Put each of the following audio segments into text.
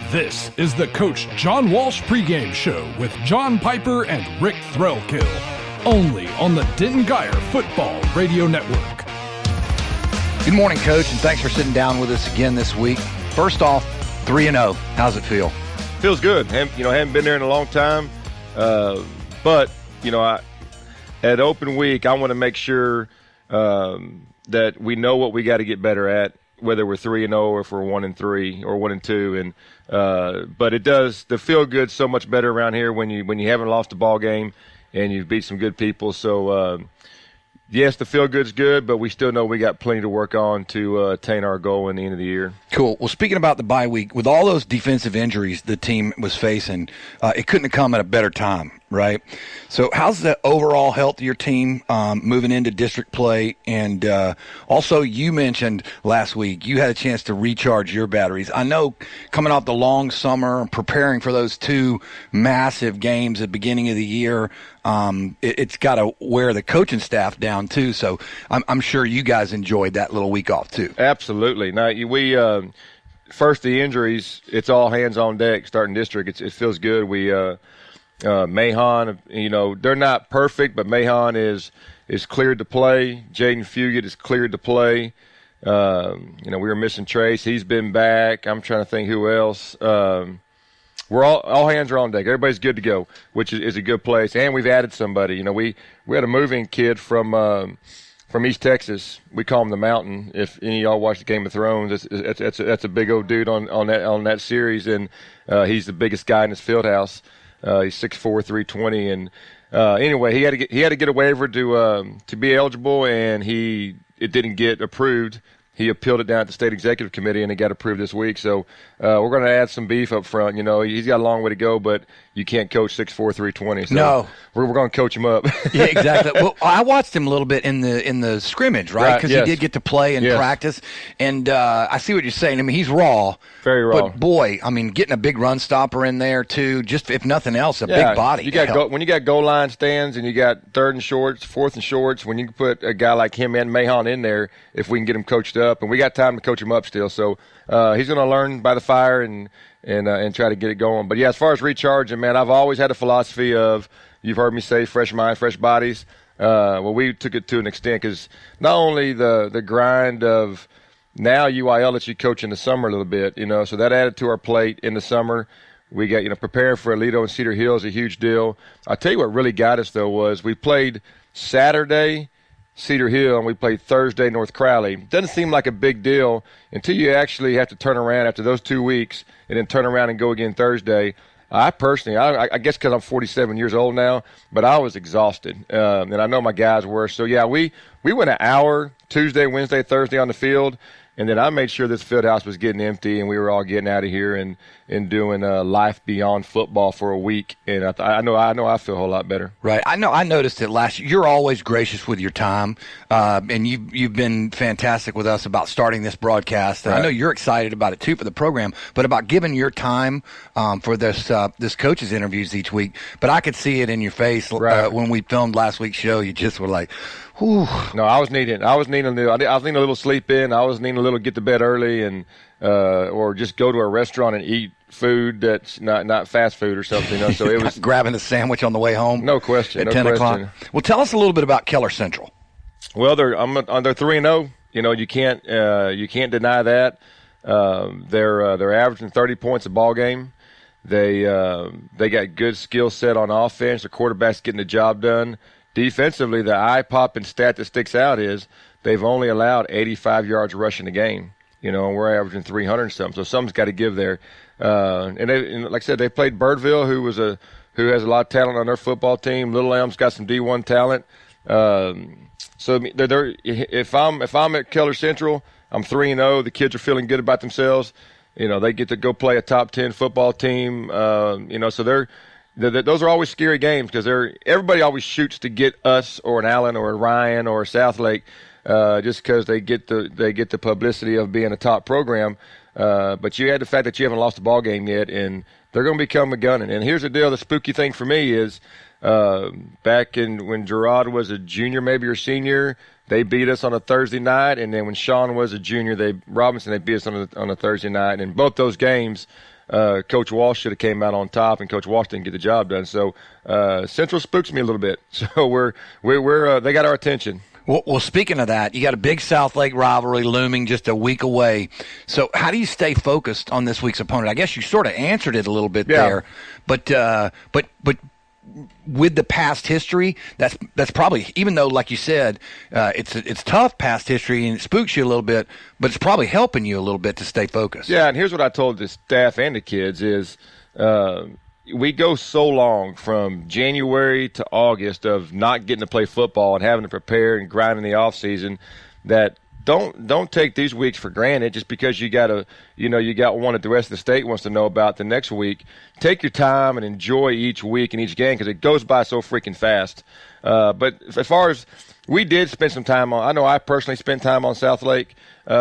This is the Coach John Walsh pregame show with John Piper and Rick Threlkill, only on the Denton Guyer Football Radio Network. Good morning, Coach, and thanks for sitting down with us again this week. First off, 3-0. How's it feel? Feels good. Haven't been there in a long time, but at open week, I want to make sure that we know what we got to get better at, whether we're 3-0 or if we're 1-3 or 1-2. And but it does the feel good so much better around here when you haven't lost a ball game and you've beat some good people. So yes, the feel good's good, but we still know we got plenty to work on to attain our goal in the end of the year. Cool. Well, speaking about the bye week, with all those defensive injuries the team was facing, it couldn't have come at a better time, right? So how's the overall health of your team moving into district play? And also, you mentioned last week you had a chance to recharge your batteries. I know coming off the long summer and preparing for those two massive games at the beginning of the year, it's got to wear the coaching staff down too. So I'm sure you guys enjoyed that little week off too. Absolutely. Now, we first the injuries, it's all hands on deck starting district. It feels good. We Mahon, they're not perfect, but Mahon is cleared to play. Jaden Fugit is cleared to play. We were missing Trace. He's been back. I'm trying to think who else. We're all hands are on deck. Everybody's good to go, which is a good place. And we've added somebody. We had a moving kid from East Texas. We call him the Mountain. If any of y'all watch the Game of Thrones, that's a big old dude on that series, and he's the biggest guy in his field house. He's 6'4", 320, and anyway, he had to get a waiver to be eligible, and it didn't get approved. He appealed it down at the state executive committee, and it got approved this week. So we're going to add some beef up front. He's got a long way to go, but you can't coach 6'4", 320. So no, we're going to coach him up. Yeah, exactly. Well, I watched him a little bit in the scrimmage, right? Because yes. he did get to play and practice. And I see what you're saying. I mean, he's raw. Very raw. But, boy, getting a big run stopper in there, too, just if nothing else, big body. When you got goal line stands and you got third and shorts, fourth and shorts, when you can put a guy like him and Mahon in there, if we can get him coached up, and we got time to coach him up still. So he's going to learn by the fire and try to get it going. But, yeah, as far as recharging, man, I've always had a philosophy of, you've heard me say, fresh mind, fresh bodies. Well, we took it to an extent because not only the grind of now UIL lets you coach in the summer a little bit, so that added to our plate in the summer. We got, preparing for Aledo and Cedar Hill is a huge deal. I'll tell you what really got us, though, was we played Saturday Cedar Hill and we played Thursday North Crowley. Doesn't seem like a big deal until you actually have to turn around after those 2 weeks and then turn around and go again Thursday. I personally, I guess because I'm 47 years old now, but I was exhausted, and I know my guys were. So, yeah, we went an hour Tuesday, Wednesday, Thursday on the field, and then I made sure this field house was getting empty and we were all getting out of here and doing life beyond football for a week. And I know I feel a whole lot better. Right. I know. I noticed it last year. You're always gracious with your time, and you've been fantastic with us about starting this broadcast. And I know you're excited about it too for the program, but about giving your time for this coaches interviews each week. But I could see it in your face when we filmed last week's show. You just were like, whew. No, I was needing a little sleep in. I was needing a little get to bed early and or just go to a restaurant and eat food that's not fast food or something. So it was grabbing a sandwich on the way home. No question. At 10 o'clock. Well, tell us a little bit about Keller Central. Well, they're 3-0. You can't deny that. They're averaging 30 points a ball game. They got good skill set on offense. The quarterback's getting the job done. Defensively, the eye-popping stat that sticks out is they've only allowed 85 yards rushing a game. And we're averaging 300 and something. So something's got to give there. And like I said, they played Birdville, who has a lot of talent on their football team. Little Elm's got some D1 talent. So if I'm at Keller Central, I'm 3-0. The kids are feeling good about themselves. They get to go play a top 10 football team. So those are always scary games because everybody always shoots to get us or an Allen or a Ryan or a Southlake just because they get the publicity of being a top program. But you had the fact that you haven't lost a ball game yet, and they're going to become a gunning. And here's the deal: the spooky thing for me is back when Gerard was a junior, maybe or senior, they beat us on a Thursday night, and then when Sean was a junior, Robinson they beat us on a Thursday night. And both those games, Coach Walsh should have came out on top, and Coach Walsh didn't get the job done. So Central spooks me a little bit. So we're they got our attention. Well, speaking of that, you got a big South Lake rivalry looming just a week away. So how do you stay focused on this week's opponent? I guess you sort of answered it a little bit there, but with the past history, that's probably, even though, like you said, it's tough past history and it spooks you a little bit, but it's probably helping you a little bit to stay focused. Yeah, and here's what I told the staff and the kids is we go so long from January to August of not getting to play football and having to prepare and grind in the off season that don't take these weeks for granted just because you got one that the rest of the state wants to know about the next week. Take your time and enjoy each week and each game because it goes by so freaking fast. But as far as we did spend some time on, I know I personally spent time on South Lake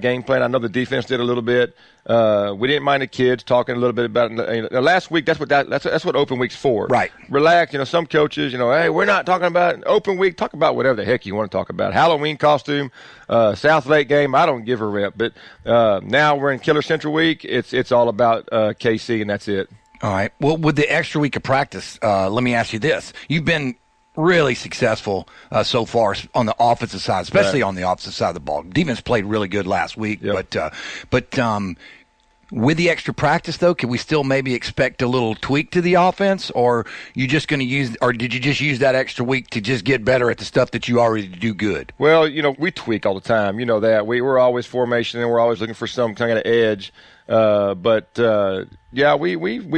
game plan. I know the defense did a little bit. We didn't mind the kids talking a little bit about it. Last week, that's what open week's for. Right. Relax. Some coaches, hey, we're not talking about open week. Talk about whatever the heck you want to talk about. Halloween costume, South Lake game. I don't give a rip. But now we're in Keller Central week. It's all about KC, and that's it. All right. Well, with the extra week of practice, let me ask you this: you've been really successful so far on the offensive side, especially on the offensive side of the ball. Defense played really good last week, but with the extra practice, though, can we still maybe expect a little tweak to the offense, or you just going to use, or did you just use that extra week to just get better at the stuff that you already do good? Well, we tweak all the time. You know that we're always formation and we're always looking for some kind of edge. We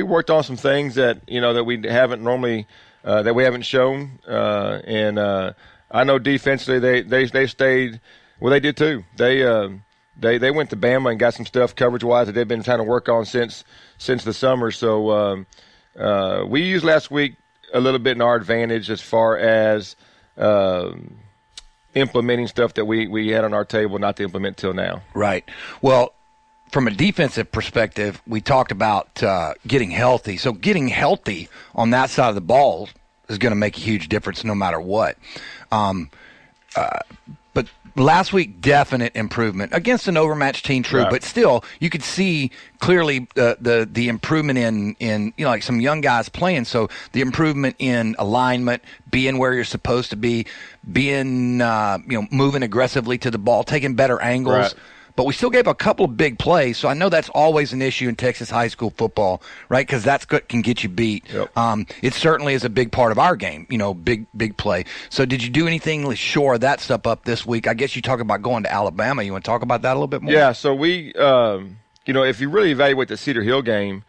worked on some things that that we haven't normally. That we haven't shown, and I know defensively they stayed. Well, they did too. They went to Bama and got some stuff coverage-wise that they've been trying to work on since the summer. So we used last week a little bit in our advantage as far as implementing stuff that we had on our table not to implement till now. Right. Well, from a defensive perspective, we talked about getting healthy. So getting healthy on that side of the ball is going to make a huge difference no matter what. But last week, definite improvement against an overmatched team, true. Right. But still, you could see clearly the improvement in like some young guys playing. So the improvement in alignment, being where you're supposed to be, being moving aggressively to the ball, taking better angles. Right. But we still gave a couple of big plays, so I know that's always an issue in Texas high school football, right? Because that's what can get you beat. Yep. It certainly is a big part of our game, big play. So did you do anything to shore that stuff up this week? I guess you talk about going to Alabama. You want to talk about that a little bit more? Yeah, so we, if you really evaluate the Cedar Hill game,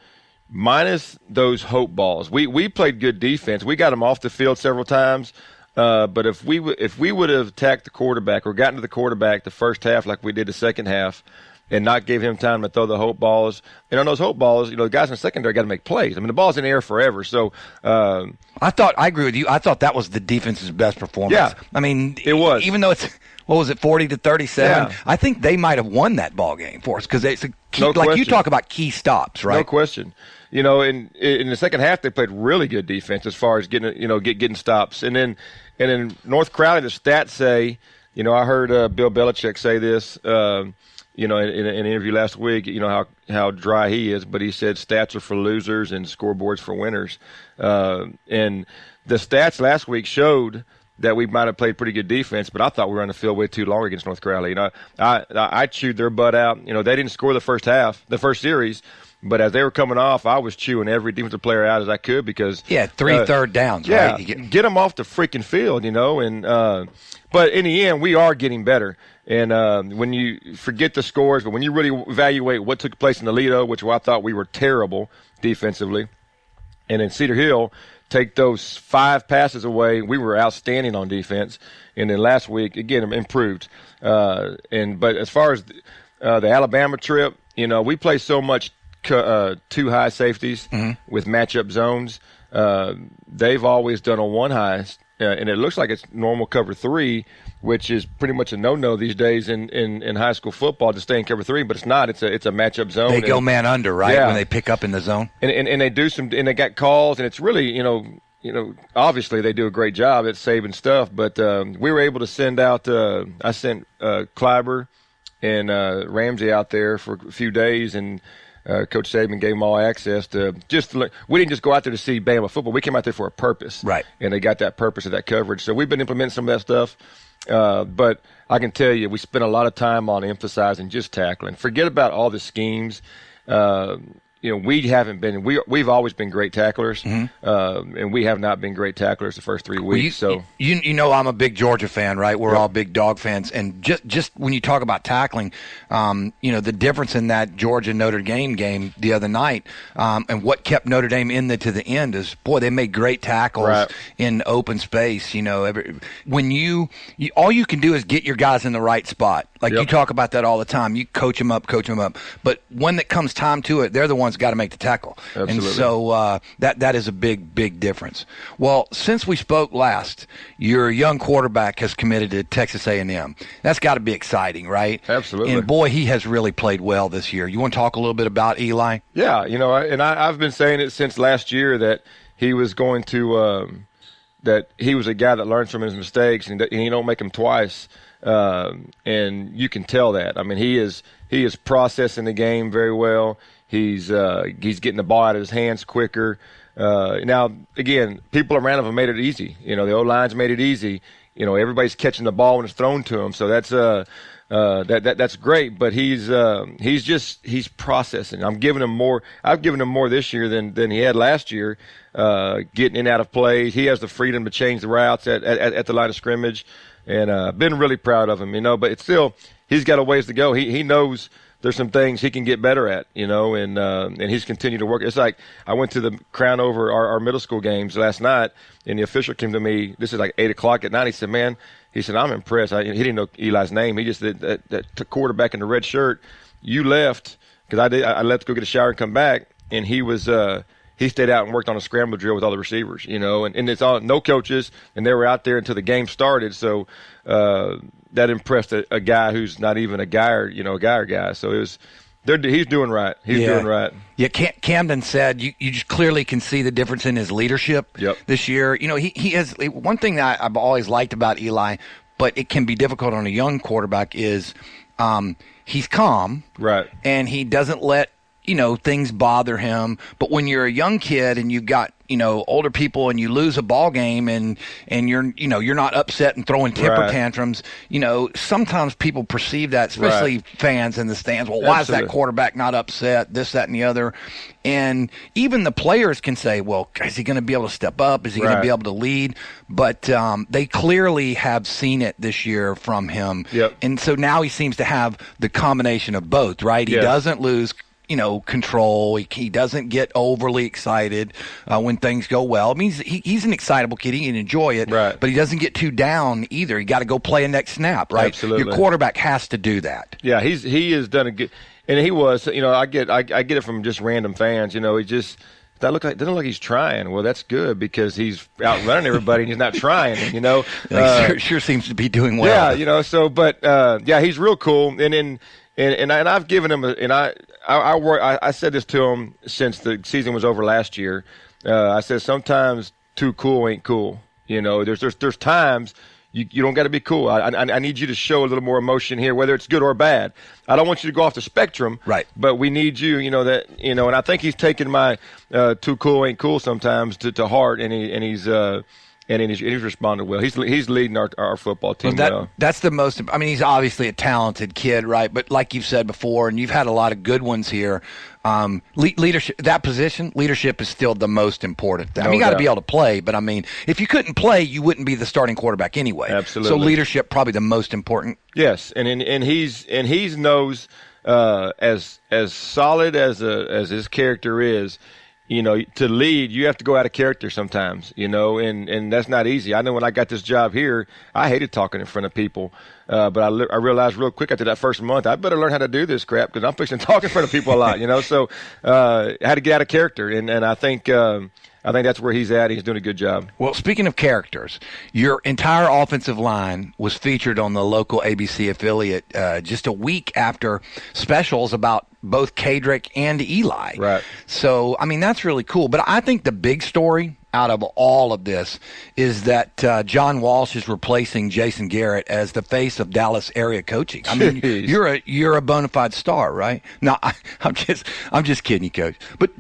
minus those hope balls, we played good defense. We got them off the field several times. But if we would have attacked the quarterback or gotten to the quarterback the first half like we did the second half and not gave him time to throw the hope balls, and on those hope balls, the guys in the secondary got to make plays. I mean, the ball's in the air forever. So I agree with you. I thought that was the defense's best performance. Yeah, I mean, it was. Even though it's, what was it, 40-37? Yeah. I think they might have won that ball game for us because it's a key, no like question. You talk about key stops, right? No question. In the second half, they played really good defense as far as getting stops. And then North Crowley, the stats say, I heard Bill Belichick say this, in an interview last week, how dry he is, but he said stats are for losers and scoreboards for winners. And the stats last week showed that we might have played pretty good defense, but I thought we were on the field way too long against North Crowley. I chewed their butt out. They didn't score the first series. But as they were coming off, I was chewing every defensive player out as I could because third downs, right? Yeah, get them off the freaking field, And but in the end, we are getting better. And when you forget the scores, but when you really evaluate what took place in Toledo, which I thought we were terrible defensively, and in Cedar Hill, take those 5 passes away, we were outstanding on defense. And then last week, again, improved. But as far as the Alabama trip, we play so much. 2 high safeties with matchup zones. They've always done a 1 high, and it looks like it's normal cover 3, which is pretty much a no-no these days in high school football to stay in cover 3, but it's not. It's a matchup zone. They go man under, right, when they pick up in the zone. And they do and they got calls, and it's really, obviously they do a great job at saving stuff, but we were able to send out I sent Kleiber and Ramsey out there for a few days, and Coach Saban gave them all access to just learn. We didn't just go out there to see Bama football. We came out there for a purpose. Right. And they got that purpose of that coverage. So we've been implementing some of that stuff. But I can tell you, we spent a lot of time on emphasizing just tackling. Forget about all the schemes. We haven't been. We've always been great tacklers, and we have not been great tacklers the first 3 weeks. Well, you know I'm a big Georgia fan, right? We're all big Dog fans, and just when you talk about tackling, the difference in that Georgia Notre Dame game the other night, and what kept Notre Dame in to the end is, boy, they made great tackles in open space. When you all you can do is get your guys in the right spot. Like you talk about that all the time. You coach them up. But when it comes time to it, they're the ones got to make the tackle. Absolutely. And so that is a big difference. Well, since we spoke last, your young quarterback has committed to Texas A&M. That's got to be exciting, right? Absolutely. And boy, he has really played well this year. You want to talk a little bit about Eli? Yeah, I've been saying it since last year that he was going to that he was a guy that learns from his mistakes and he don't make them twice. And you can tell that. I mean, he is processing the game very well. He's getting the ball out of his hands quicker. Now, again, people around him have made it easy. The O-line's made it easy. Everybody's catching the ball when it's thrown to him. So that's that's great. But he's processing. I've given him more this year than he had last year. Getting in and out of plays. He has the freedom to change the routes at the line of scrimmage. And been really proud of him, but it's still, he's got a ways to go. He knows there's some things he can get better at, and he's continued to work. It's like I went to the Crown Over our middle school games last night, and the official came to me. This is like 8:00 at night. He said, "Man," he said, "I'm impressed." He didn't know Eli's name. He just said that quarterback in the red shirt. You left because I left to go get a shower and come back, and he was. He stayed out and worked on a scramble drill with all the receivers, and it's all no coaches, and they were out there until the game started. So that impressed a guy who's not even a guy or a guy. So he's doing right. He's doing right. Yeah, Camden said you just clearly can see the difference in his leadership this year. He has one thing that I've always liked about Eli, but it can be difficult on a young quarterback is he's calm, right, and he doesn't let things bother him. But when you're a young kid and you've got, older people and you lose a ball game and you're not upset and throwing temper tantrums, sometimes people perceive that, especially fans in the stands. Well, why is that quarterback not upset? This, that, and the other. And even the players can say, well, is he going to be able to step up? Is he going to be able to lead? But they clearly have seen it this year from him. Yep. And so now he seems to have the combination of both, right? He doesn't lose control. He doesn't get overly excited when things go well. I mean, he's an excitable kid. He can enjoy it, but he doesn't get too down either. He got to go play a next snap, right? Absolutely. Your quarterback has to do that. Yeah, he has done a good, and he was. I get it from just random fans. He just. Doesn't look like he's trying. Well, that's good because he's outrunning everybody and he's not trying. Sure seems to be doing well. Yeah, So, but he's real cool. And I've given him I said this to him since the season was over last year. I said sometimes too cool ain't cool. There's times you don't got to be cool. I need you to show a little more emotion here, whether it's good or bad. I don't want you to go off the spectrum, right? But we need you, and I think he's taken my too cool ain't cool sometimes to heart, and he's responded well. He's leading our football team well. That's the most. I mean, he's obviously a talented kid, right? But like you've said before, and you've had a lot of good ones here. Leadership, that position, leadership is still the most important. I mean, you got to be able to play, but I mean, if you couldn't play, you wouldn't be the starting quarterback anyway. Absolutely. So leadership probably the most important. Yes, and he knows as solid as his character is. To lead, you have to go out of character sometimes, and that's not easy. I know when I got this job here, I hated talking in front of people, but I realized real quick after that first month, I better learn how to do this crap because I'm fixing to talk in front of people a lot, So I had to get out of character, and I think that's where he's at. He's doing a good job. Well, speaking of characters, your entire offensive line was featured on the local ABC affiliate just a week after specials about both Kadrick and Eli. Right. So, I mean, that's really cool. But I think the big story out of all of this is that John Walsh is replacing Jason Garrett as the face of Dallas area coaching. I mean, you're a bona fide star, right? No, I'm just kidding you, Coach. But